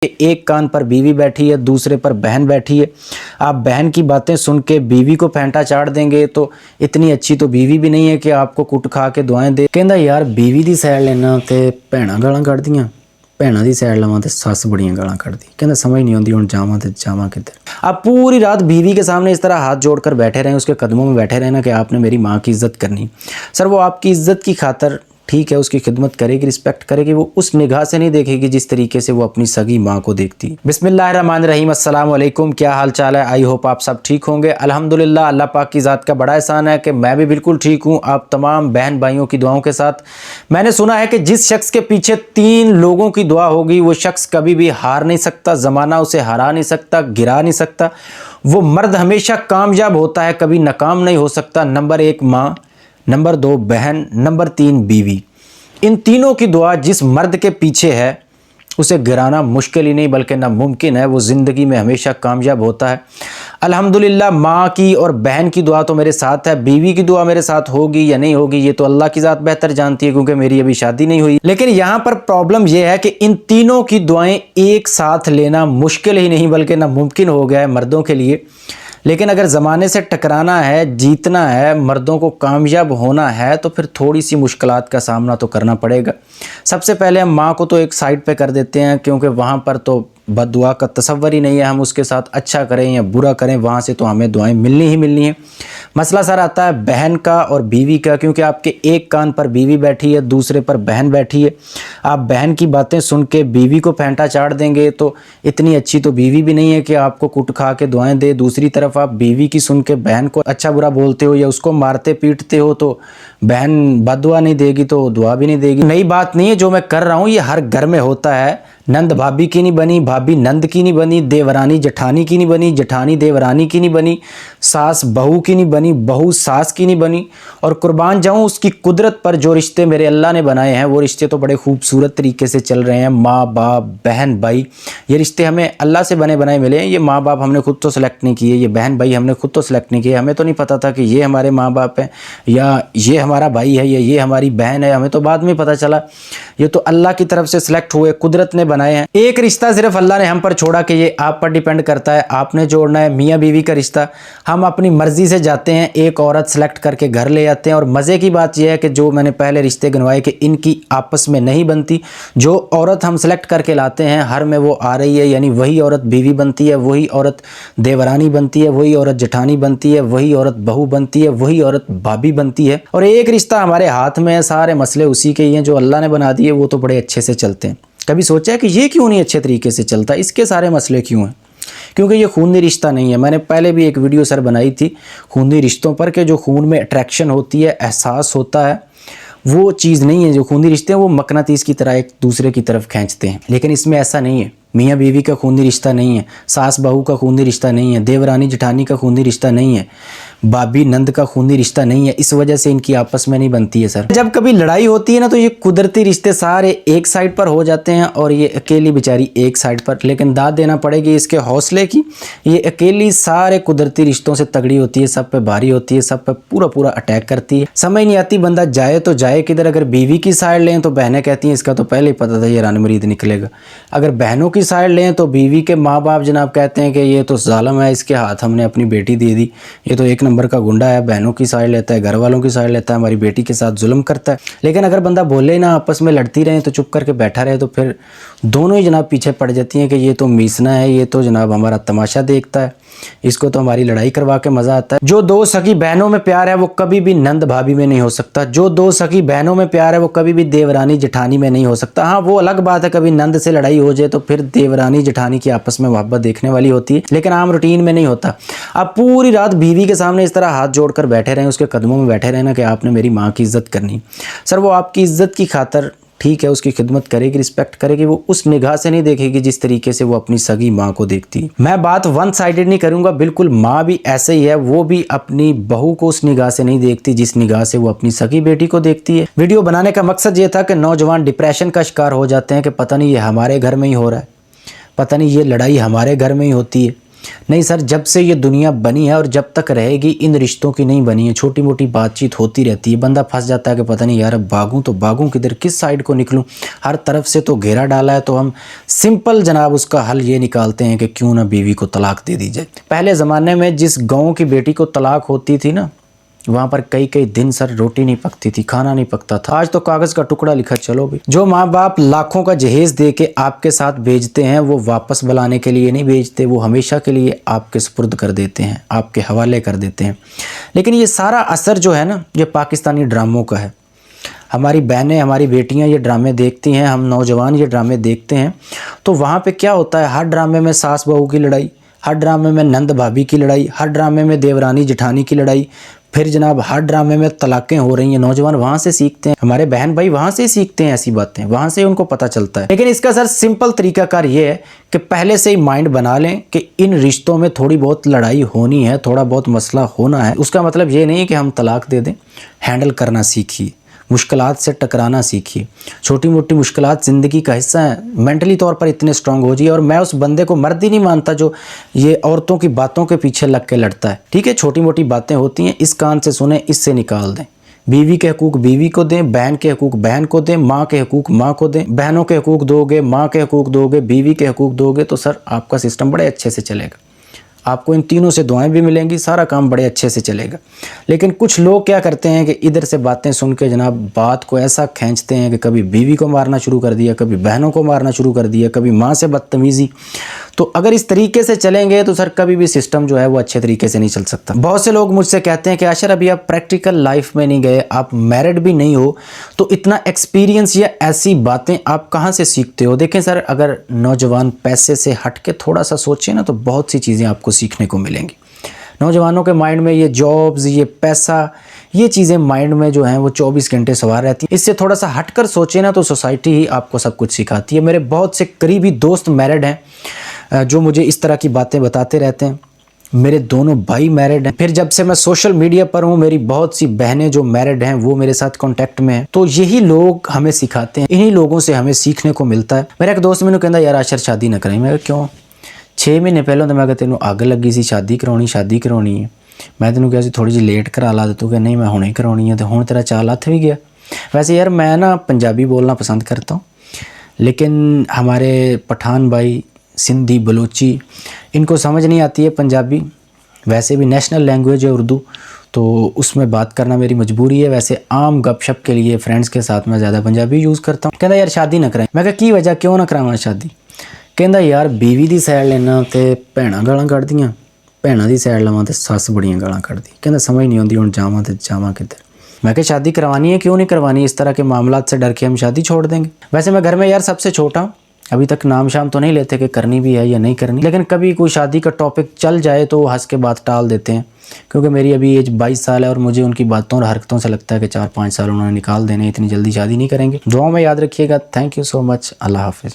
एक कान पर बीवी बैठी है, दूसरे पर बहन बैठी है। आप बहन की बातें सुन के बीवी को फेंटा चाड़ देंगे तो इतनी अच्छी तो बीवी भी नहीं है कि आपको कुट खा के दुआएं दे। कहंदा यार बीवी दी साइड लेना ते भैणां गालां कढदियां, भैणां दी साइड लवां ते सस बड़ियां गालां कढदी। कहंदा समझ नहीं आती हुण जावां ते जावां किधर। आप पूरी रात बीवी के सामने इस तरह हाथ जोड़कर बैठे रहें, उसके कदमों में बैठे रहना कि आपने मेरी माँ की इज्जत करनी। सर वो आपकी इज्जत की खातर ठीक है, उसकी खिदमत करेगी, रिस्पेक्ट करेगी, वो उस निगाह से नहीं देखेगी जिस तरीके से वो अपनी सगी माँ को देखती। बिस्मिल्लाहिर्रहमानिर्रहीम, अस्सलाम वालेकुम। क्या हाल चाल है? आई होप आप सब ठीक होंगे। अल्हम्दुलिल्लाह, अल्लाह पाक की ज़ात का बड़ा एहसान है कि मैं भी बिल्कुल ठीक हूँ। आप तमाम बहन भाइयों की दुआओं के साथ। मैंने सुना है कि जिस शख्स के पीछे 3 लोगों की दुआ होगी वो शख्स कभी भी हार नहीं सकता, ज़माना उसे हरा नहीं सकता, गिरा नहीं सकता। वो मर्द हमेशा कामयाब होता है, कभी नाकाम नहीं हो सकता। नंबर 1 माँ, नंबर 2 बहन, नंबर 3 बीवी। इन तीनों की दुआ जिस मर्द के पीछे है उसे गिराना मुश्किल ही नहीं बल्कि नामुमकिन है। वो ज़िंदगी में हमेशा कामयाब होता है। अल्हम्दुलिल्लाह, माँ की और बहन की दुआ तो मेरे साथ है। बीवी की दुआ मेरे साथ होगी या नहीं होगी ये तो अल्लाह की ज़ात बेहतर जानती है, क्योंकि मेरी अभी शादी नहीं हुई। लेकिन यहाँ पर प्रॉब्लम यह है कि इन तीनों की दुआएं एक साथ लेना मुश्किल ही नहीं बल्कि नामुमकिन हो गया है मर्दों के लिए। लेकिन अगर ज़माने से टकराना है, जीतना है, मर्दों को कामयाब होना है तो फिर थोड़ी सी मुश्किलात का सामना तो करना पड़ेगा। सबसे पहले हम माँ को तो एक साइड पे कर देते हैं, क्योंकि वहाँ पर तो बद्दुआ का तसव्वुर ही नहीं है। हम उसके साथ अच्छा करें या बुरा करें, वहाँ से तो हमें दुआएं मिलनी ही मिलनी है। मसला सर आता है बहन का और बीवी का, क्योंकि आपके एक कान पर बीवी बैठी है, दूसरे पर बहन बैठी है। आप बहन की बातें सुन के बीवी को फेंटा चाड़ देंगे तो इतनी अच्छी तो बीवी भी नहीं है कि आपको कुट खा के दुआएं दे। दूसरी तरफ आप बीवी की सुन के बहन को अच्छा बुरा बोलते हो या उसको मारते पीटते हो तो बहन बद्दुआ नहीं देगी तो दुआ भी नहीं देगी। नई बात नहीं है जो मैं कर रहा हूँ, ये हर घर में होता है। नंद भाभी की नहीं बनी, भाभी नंद की नहीं बनी, देवरानी जेठानी की नहीं बनी, जेठानी देवरानी की नहीं बनी, सास बहू की नहीं बनी, बहू सास की नहीं बनी। और कुर्बान जाऊं उसकी कुदरत पर, जो रिश्ते मेरे अल्लाह ने बनाए हैं वो रिश्ते तो बड़े खूबसूरत तरीके से चल रहे हैं। माँ बाप, बहन भाई, ये रिश्ते हमें अल्लाह से बने बनाए मिले हैं। ये माँ बाप हमने खुद तो सेलेक्ट नहीं किए, ये बहन भाई हमने खुद तो सेलेक्ट नहीं किए। हमें तो नहीं पता था कि ये हमारे माँ बाप हैं या ये हमारा भाई है या ये हमारी बहन है, हमें तो बाद में पता चला। ये तो अल्लाह की तरफ से सिलेक्ट हुए, कुदरत ने बनाए हैं। एक रिश्ता सिर्फ अल्लाह ने हम पर छोड़ा कि ये आप पर डिपेंड करता है, आपने जोड़ना है। मियाँ बीवी का रिश्ता हम अपनी मर्जी से जाते हैं, एक औरत सेलेक्ट करके घर ले आते हैं। और मज़े की बात यह है कि जो मैंने पहले रिश्ते गिनवाए कि इनकी आपस में नहीं बनती, जो औरत हम सेलेक्ट करके लाते हैं हर में वो आ रही है, यानी वही औरत बीवी बनती है, वही औरत देवरानी बनती है, वही औरत जेठानी बनती है, वही औरत बहू बनती है, वही औरत भाभी बनती है। और एक रिश्ता हमारे हाथ में है, सारे मसले उसी के ही हैं। जो अल्लाह ने बना दिए वो तो बड़े अच्छे से चलते हैं। कभी सोचा है कि ये क्यों नहीं अच्छे तरीके से चलता, इसके सारे मसले क्यों हैं? क्योंकि ये खूनी रिश्ता नहीं है। मैंने पहले भी एक वीडियो सर बनाई थी खूनी रिश्तों पर, कि जो खून में अट्रैक्शन होती है, एहसास होता है, वो चीज़ नहीं है। जो खूनी रिश्ते हैं वो मकनातीस की तरह एक दूसरे की तरफ खींचते हैं, लेकिन इसमें ऐसा नहीं है। मियाँ बीवी का खूनी रिश्ता नहीं है, सास बहू का खूनी रिश्ता नहीं है, देवरानी जेठानी का खूनी रिश्ता नहीं है, भाभी नंद का खूनी रिश्ता नहीं है। इस वजह से इनकी आपस में नहीं बनती है सर। जब कभी लड़ाई होती है ना तो ये कुदरती रिश्ते सारे एक साइड पर हो जाते हैं और ये अकेली बेचारी एक साइड पर। लेकिन दाद देना पड़ेगी इसके हौसले की। ये अकेली सारे कुदरती रिश्तों से तगड़ी होती है, सब पे भारी होती है, सब पे पूरा पूरा अटैक करती है। समझ नहीं आती बंदा जाए तो जाए किधर। अगर बीवी की साइड लें तो बहनें कहती हैं इसका तो पहले ही पता था ये रान मरीद निकलेगा। अगर बहनों की साइड लें तो बीवी के माँ बाप जनाब कहते हैं कि ये तो जालिम है, इसके हाथ हमने अपनी बेटी दे दी, ये तो एक नंबर का गुंडा है। बहनों की साइड लेता है, घर वालों की साइड लेता है, हमारी बेटी के साथ जुल्म करता है। लेकिन अगर बंदा बोले ना, आपस में लड़ती रहे तो चुप करके बैठा रहे तो फिर दोनों ही जनाब पीछे पड़ जाती हैं कि ये तो मीसना है, ये तो जनाब हमारा तमाशा देखता है, इसको तो हमारी लड़ाई करवा के मज़ा आता है। जो दो सगी बहनों में प्यार है वो कभी भी नंद भाभी में नहीं हो सकता। जो दो सगी बहनों में प्यार है वो कभी भी देवरानी जेठानी में नहीं हो सकता। हाँ, वो अलग बात है, कभी नंद से लड़ाई हो जाए तो फिर देवरानी जेठानी की आपस में मोहब्बत देखने वाली होती है, लेकिन आम रूटीन में नहीं होता। आप पूरी रात बीवी के सामने इस तरह हाथ जोड़कर बैठे रहें, उसके कदमों में बैठे रहना कि आपने मेरी माँ की इज्जत करनी। सर वो आपकी इज्जत की खातर ठीक है, उसकी खिदमत करेगी, रिस्पेक्ट करेगी, वो उस निगाह से नहीं देखेगी जिस तरीके से वो अपनी सगी माँ को देखती है। मैं बात वन साइडेड नहीं करूँगा, बिल्कुल माँ भी ऐसे ही है। वो भी अपनी बहू को उस निगाह से नहीं देखती जिस निगाह से वो अपनी सगी बेटी को देखती है। वीडियो बनाने का मकसद ये था कि नौजवान डिप्रेशन का शिकार हो जाते हैं कि पता नहीं ये हमारे घर में ही हो रहा है, पता नहीं ये लड़ाई हमारे घर में ही होती है, नहीं सर, जब से ये दुनिया बनी है और जब तक रहेगी इन रिश्तों की नहीं बनी है। छोटी मोटी बातचीत होती रहती है, बंदा फंस जाता है कि पता नहीं यार अब भागूं तो भागूं किधर, किस साइड को निकलूं, हर तरफ से तो घेरा डाला है। तो हम सिंपल जनाब उसका हल ये निकालते हैं कि क्यों ना बीवी को तलाक दे दी जाए। पहले ज़माने में जिस गाँव की बेटी को तलाक होती थी ना, वहाँ पर कई कई दिन सर रोटी नहीं पकती थी, खाना नहीं पकता था। आज तो कागज़ का टुकड़ा लिखा चलो भी। जो माँ बाप लाखों का जहेज दे के आपके साथ भेजते हैं, वो वापस बुलाने के लिए नहीं भेजते, वो हमेशा के लिए आपके सुपुर्द कर देते हैं, आपके हवाले कर देते हैं। लेकिन ये सारा असर जो है ना, ये पाकिस्तानी ड्रामों का है। हमारी बहनें, हमारी बेटियां ये ड्रामे देखती हैं, हम नौजवान ये ड्रामे देखते हैं। तो वहाँ पे क्या होता है, हर ड्रामे में सास बहू की लड़ाई, हर ड्रामे में नंद भाभी की लड़ाई, हर ड्रामे में देवरानी जेठानी की लड़ाई, फिर जनाब हर ड्रामे में तलाक़ें हो रही हैं। नौजवान वहाँ से सीखते हैं, हमारे बहन भाई वहाँ से सीखते हैं ऐसी बातें, वहाँ से उनको पता चलता है। लेकिन इसका सर सिंपल तरीकाकार ये है कि पहले से ही माइंड बना लें कि इन रिश्तों में थोड़ी बहुत लड़ाई होनी है, थोड़ा बहुत मसला होना है। उसका मतलब ये नहीं कि हम तलाक दे दें। हैंडल करना सीखिए, मुश्किलात से टकराना सीखिए। छोटी मोटी मुश्किलात ज़िंदगी का हिस्सा है। मेंटली तौर पर इतने स्ट्रांग हो जाइए। और मैं उस बंदे को मर्द ही नहीं मानता जो ये औरतों की बातों के पीछे लग के लड़ता है। ठीक है, छोटी मोटी बातें होती हैं, इस कान से सुने, इससे निकाल दें। बीवी के हकूक़ बीवी को दें, बहन के हकूक़ बहन को दें, माँ के हकूक़ माँ को दें। बहनों के हकूक़ दोगे, माँ के हकूक़ दोगे, बीवी के हकूक़ दोगे तो सर आपका सिस्टम बड़े अच्छे से चलेगा। आपको इन तीनों से दुआएं भी मिलेंगी, सारा काम बड़े अच्छे से चलेगा। लेकिन कुछ लोग क्या करते हैं कि इधर से बातें सुन के जनाब बात को ऐसा खींचते हैं कि कभी बीवी को मारना शुरू कर दिया, कभी बहनों को मारना शुरू कर दिया, कभी माँ से बदतमीज़ी। तो अगर इस तरीके से चलेंगे तो सर कभी भी सिस्टम जो है वो अच्छे तरीके से नहीं चल सकता। बहुत से लोग मुझसे कहते हैं कि आशर अभी आप प्रैक्टिकल लाइफ में नहीं गए, आप मैरिड भी नहीं हो, तो इतना एक्सपीरियंस या ऐसी बातें आप कहाँ से सीखते हो। देखें सर, अगर नौजवान पैसे से हट के थोड़ा सा सोचें ना तो बहुत सी चीज़ें आपको सीखने को मिलेंगी। नौजवानों के माइंड में ये जॉब्स, ये पैसा, ये चीज़ें माइंड में जो हैं वो 24 घंटे सवार रहती हैं। इससे थोड़ा सा हटकर सोचें ना तो सोसाइटी ही आपको सब कुछ सिखाती है। मेरे बहुत से करीबी दोस्त मैरिड हैं जो मुझे इस तरह की बातें बताते रहते हैं। मेरे दोनों भाई मैरिड हैं। फिर जब से मैं सोशल मीडिया पर हूँ, मेरी बहुत सी बहनें जो मैरिड हैं वो मेरे साथ कांटेक्ट में हैं। तो यही लोग हमें सिखाते हैं, इन्हीं लोगों से हमें सीखने को मिलता है। मेरा एक दोस्त मैंने कहता यार आशर शादी ना करें। मैं क्यों? 6 महीने पहले तो मैं तेनों अग लगी सी शादी कराउनी है। मैं तेनों कहा थोड़ी जी लेट करा ला, तू कह नहीं मैं हुणे कराउनी है, तो हुण तेरा चाल हथ भी गया। वैसे यार मैं ना पंजाबी बोलना पसंद करता हूँ, लेकिन हमारे पठान भाई, सिंधी, बलोची, इनको समझ नहीं आती है पंजाबी। वैसे भी नेशनल लैंग्वेज है उर्दू, तो उसमें बात करना मेरी मजबूरी है। वैसे आम गपशप के लिए फ्रेंड्स के साथ मैं ज़्यादा पंजाबी यूज़ करता हूँ। कहता यार शादी ना कराएं। मैं कहा की वजह, क्यों ना करावां शादी? कहता यार बीवी की सैड लेना तो भैणां गालां कढ़दियां, भैणां की सैड लवां तो सस बड़ियां गालां कढ़दी। कहता समझ नहीं आती हुण जावां तो जावां किधर। मैं कहा शादी करवानी है, क्यों नहीं करवानी? इस तरह के मामलात से डर के हम शादी छोड़ देंगे। वैसे मैं घर में यार सबसे छोटा हूँ, अभी तक नाम शाम तो नहीं लेते कि करनी भी है या नहीं करनी। लेकिन कभी कोई शादी का टॉपिक चल जाए तो हंस के बात टाल देते हैं, क्योंकि मेरी अभी एज 22 साल है और मुझे उनकी बातों और हरकतों से लगता है कि 4-5 साल उन्होंने निकाल देने, इतनी जल्दी शादी नहीं करेंगे। दुआओं में याद रखिएगा। Thank you so much. Allah हाफिज़।